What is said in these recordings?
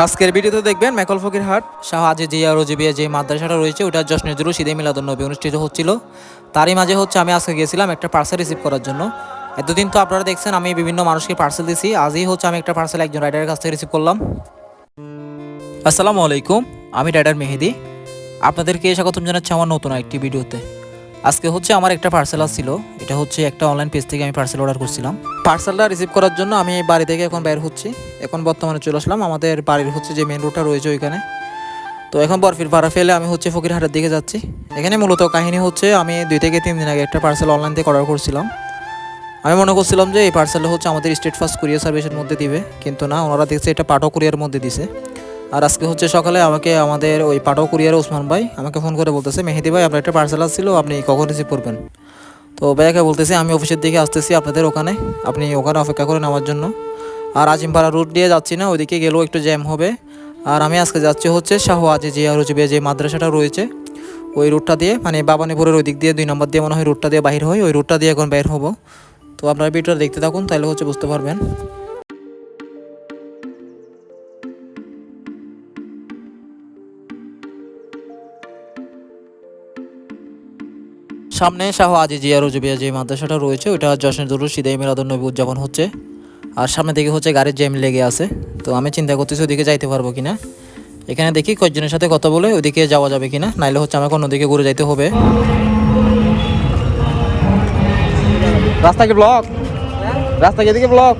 আজকের ভিডিওতে দেখবেন মেকল ফকিরহাট শাহ আজি জিয়া রোজিবিয়া যে মাদ্রাসাটা রয়েছে ওটার জশ্নে জুলুস ঈদে মিলাদুন্নবী অনুষ্ঠিত হচ্ছিল। তারই মাঝে আমি আজকে গিয়েছিলাম একটা পার্সেল রিসিভ করার জন্য। এতদিন তো আপনারা দেখছেন আমি বিভিন্ন মানুষকে পার্সেল দিছি, আজই আমি একটা পার্সেল একজন রাইডারের কাছ থেকে রিসিভ করলাম। আসসালামু আলাইকুম, আমি রাইডার মেহেদি। আপনাদেরকে স্বাগতম জানাচ্ছি আমার নতুন একটি ভিডিওতে। আজকে আমার একটা পার্সেল আসছিল, এটা একটা অনলাইন পেজ থেকে আমি পার্সেল অর্ডার করছিলাম। পার্সেলটা রিসিভ করার জন্য আমি বাড়ি থেকে এখন বের হচ্ছি। এখন বর্তমানে চলে আসলাম আমাদের বাড়ির যে মেন রোডটা রয়েছে ওইখানে। তো এখন বরফির ভাড়া ফেলে আমি ফকিরহাটের দিকে যাচ্ছি। এখানে মূলত কাহিনী আমি 2 থেকে 3 দিন আগে একটা পার্সেল অনলাইন থেকে অর্ডার করছিলাম। আমি মনে করছিলাম যে এই পার্সেলটা আমাদের স্টেট ফার্স্ট কুরিয়ার সার্ভিসের মধ্যে দিবে, কিন্তু না, ওনারা দেখছে এটা পাঠক কুরিয়ার মধ্যে দিছে। আর আজকে সকালে আমাকে আমাদের ওই পাঠক কুরিয়ার ওসমান ভাই আমাকে ফোন করে বলতেছে, মেহেদি ভাই আপনার একটা পার্সেল আসছিল, আপনি কখন রিসিভ করবেন? তো ভাইয়াকে বলতেছি আমি অফিসের দিকে আসতেছি আপনাদের ওখানে, আপনি ওখানে অপেক্ষা করে নেওয়ার জন্য। আর আজিমপাড়া রুট দিয়ে যাচ্ছি না, ওইদিকে গেলেও একটু জ্যাম হবে। আর আমি আজকে যাচ্ছি শাহ আজি জিয়া রোজিবিয়া যে মাদ্রাসাটা রয়েছে ওই রুটটা দিয়ে, মানে বাবানীপুরের ওই দিক দিয়ে 2 নম্বর দিয়ে মনে হয় রুটটা দিয়ে বাহির হয়, ওই রুটটা দিয়ে এখন বের হবো। তো আপনারা ভিডিওটা দেখতে থাকুন, তাহলে বুঝতে পারবেন। সামনে শাহ আজি জিয়া রোজিবিয়া যে মাদ্রাসাটা রয়েছে ওইটা জশ্নে জুলুস ঈদে মিলাদুন্নবী উদযাপন হচ্ছে। আর সামনে দিকে গাড়ির জ্যাম লেগে আছে। তো আমি চিন্তা করতেছি ওদিকে যাইতে পারবো কিনা। এখানে দেখি কয়েকজনের সাথে কথা বলে ওইদিকে যাওয়া যাবে কিনা, নাইলে আমাকে অন্যদিকে ঘুরে যাইতে হবে। রাস্তা কি ব্লক? রাস্তা কি এদিকে ব্লক?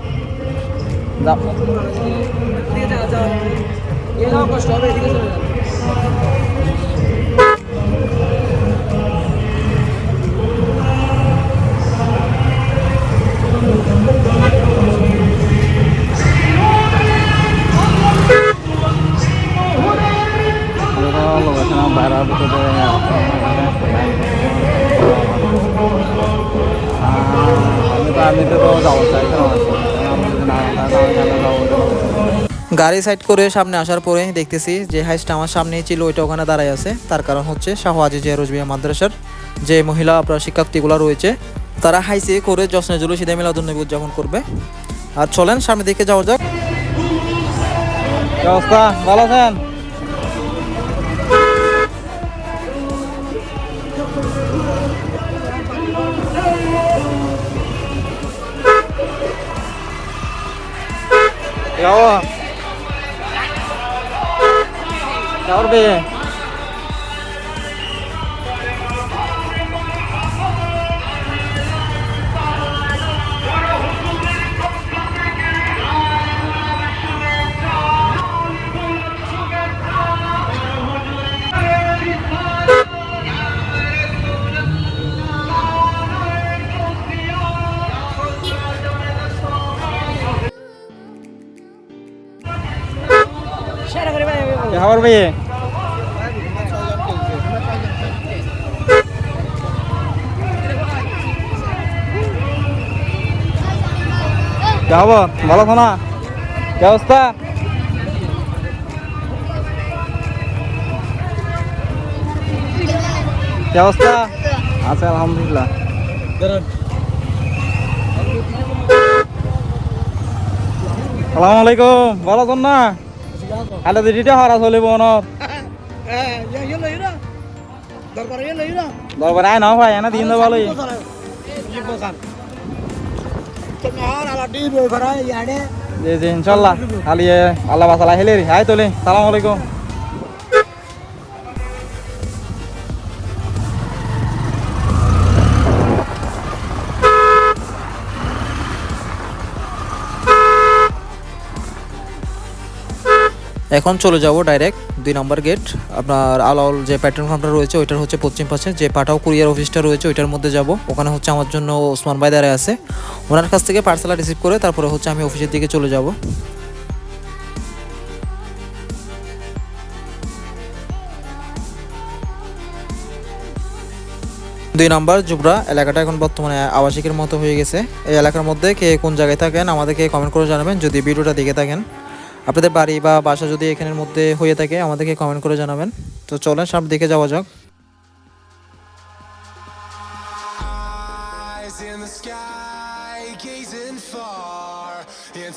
গাড়ি সাইড করে সামনে আসার পরে দেখতেছি যে হাইস্ট আমার সামনেই ছিল ওইটা ওখানে দাঁড়ায় আছে। তার কারণ শাহ আজি জিয়া রোজিবিয়া মাদ্রাসার যে মহিলা শিক্ষার্থীগুলো রয়েছে তারা হাইসে করে জশ্নে জুলুস ঈদে মিলাদুন্নবী উদযাপন করবে। আর চলেন সামনের দিকে যাওয়া যাক। অবস্থা ভালো আছেন? be क्या खबर भाई? क्या खबर? ভালো আছো না? কি অবস্থা? কি অবস্থা? আছে আলহামদুলিল্লাহ। আসসালামু আলাইকুম, ভালো আছেন না? আলে দিটা হারা চলিব না। দরবার আয় না ভাই, এনা দিন তো ভালোই। জি জি ইনশাল্লাহ, খালি আল্লাহ বাসালা হেলে হাই তোলে। সালাম আলাইকুম। এখন চলে যাব ডাইরেক্ট 2 নম্বর গেট। আপনার আলাউল যে পেট্রোল পাম্পটা রয়েছে ওইটার পশ্চিম পাশে যে পাঠাও কুরিয়ার অফিসটা রয়েছে ওইটার মধ্যে যাব। ওখানে আমার জন্য ওসমান ভাই দাঁড়ায় আছে, ওনার কাছ থেকে পার্সেলটা রিসিভ করে তারপরে আমি অফিসের দিকে চলে যাব। দুই নম্বর জুবরা এলাকাটা এখন বর্তমানে আবাসিকের মতো হয়ে গেছে। এই এলাকার মধ্যে কে কোন জায়গায় থাকেন আমাদেরকে কমেন্ট করে জানাবেন। যদি ভিডিওটা দেখে থাকেন, আপনাদের বাড়ি বা বাসা যদি এখানের মধ্যে হয়ে থাকে আমাদেরকে কমেন্ট করে জানাবেন। তো চলেন সামনের দিকে যাওয়া যাক।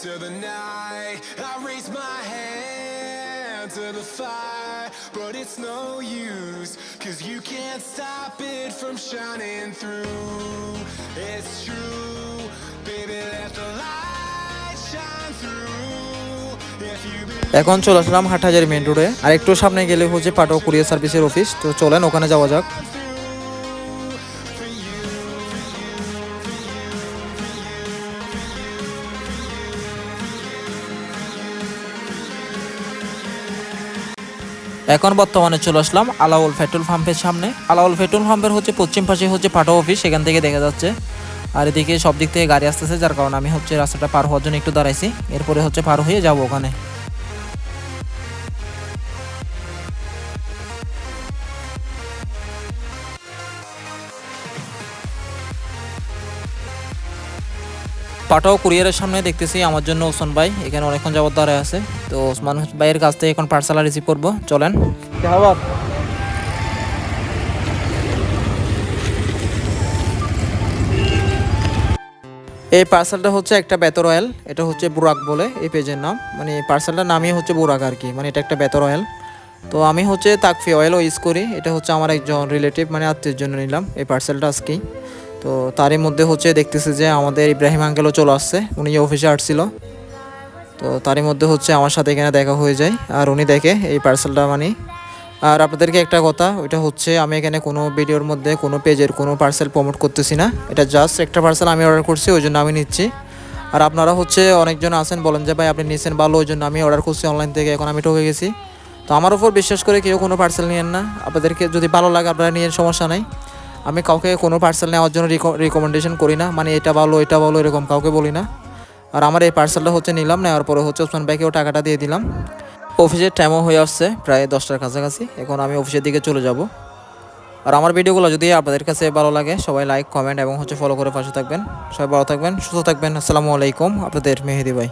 into the night, I raise my hand. to the fire, but it's no use, 'cause you can't stop it from shining through. It's true, baby, let the light shine through. If you believe এখন চলে আসলাম Hathazari main রোডে, আর একটু সামনে গেলে হচ্ছে পাঠাও courier সার্ভিসের office. তো চলেন ওখানে যাওয়া যাক। এখন বর্তমানে চলে আসলাম আলাউল পেট্রোল পাম্পের সামনে। আলাউল পেট্রোল পাম্পের হচ্ছে পশ্চিম পাশে হচ্ছে পাঠাও অফিস, সেখান থেকে দেখা যাচ্ছে। আর এদিকে সব দিক থেকে গাড়ি আসতেছে, যার কারণে আমি হচ্ছে রাস্তাটা পার হওয়ার জন্য একটু দাঁড়াইছি, এরপরে হচ্ছে পার হয়ে যাবো ওখানে। পাঠাও কুরিয়ারের সামনে দেখতেছি আমার জন্য ওসমান ভাই এখানে অনেকক্ষণ যাবত দাঁড়ায় আছে। তো ওসমান ভাইয়ের কাছ থেকে এখন পার্সেল রিসিভ করবো, চলেন। এই পার্সেলটা হচ্ছে একটা বেতর অয়েল, এটা হচ্ছে বুরাক বলে এই পেজের নাম, মানে পার্সেলটার নামই হচ্ছে বুরাক আর কি, মানে এটা একটা বেতর অয়েল। তো আমি হচ্ছে তাকফি অয়েলও ইউজ করি, এটা হচ্ছে আমার একজন রিলেটিভ মানে আত্মীয়ের জন্য নিলাম এই পার্সেলটা আজকেই। তো তারই মধ্যে হচ্ছে দেখতেছি যে আমাদের ইব্রাহিম আঙ্কেলও চলে আসছে, উনি অফিসে আসছিল। তো তারই মধ্যে হচ্ছে আমার সাথে এখানে দেখা হয়ে যায়, আর উনি দেখে এই পার্সেলটা মানে। আর আপনাদেরকে একটা কথা, ওইটা হচ্ছে আমি এখানে কোনো ভিডিওর মধ্যে কোনো পেজের কোনো পার্সেল প্রমোট করতেছি না, এটা জাস্ট একটা পার্সেল আমি অর্ডার করছি ওই জন্য আমি নিচ্ছি। আর আপনারা হচ্ছে অনেকজন আছেন বলেন যে ভাই আপনি নিচ্ছেন ভালো, ওই জন্য আমি অর্ডার করছি অনলাইন থেকে, এখন আমি ঠকে গেছি। তো আমার উপর বিশ্বাস করে কেউ কোনো পার্সেল নিয়েন না, আপনাদেরকে যদি ভালো লাগে আপনারা নিয়ে সমস্যা নেই। আমি কাউকে কোনো পার্সেল নেওয়ার জন্য রিকমেন্ডেশন করি না, মানে এটা ভালো এটা ভালো এরকম কাউকে বলি না। আর আমার এই পার্সেলটা হচ্ছে নিলাম, নেওয়ার পরে হচ্ছে ওসমান ভাইকেও টাকাটা দিয়ে দিলাম। অফিসের টাইমও হয়ে আসছে প্রায় 10টার কাছাকাছি, এখন আমি অফিসের দিকে চলে যাব। আর আমার ভিডিওগুলো যদি আপনাদের কাছে ভালো লাগে সবাই লাইক কমেন্ট এবং হচ্ছে ফলো করে পাশে থাকবেন। সবাই ভালো থাকবেন, সুস্থ থাকবেন। আসসালামু আলাইকুম, আপনাদের মেহেদি ভাই।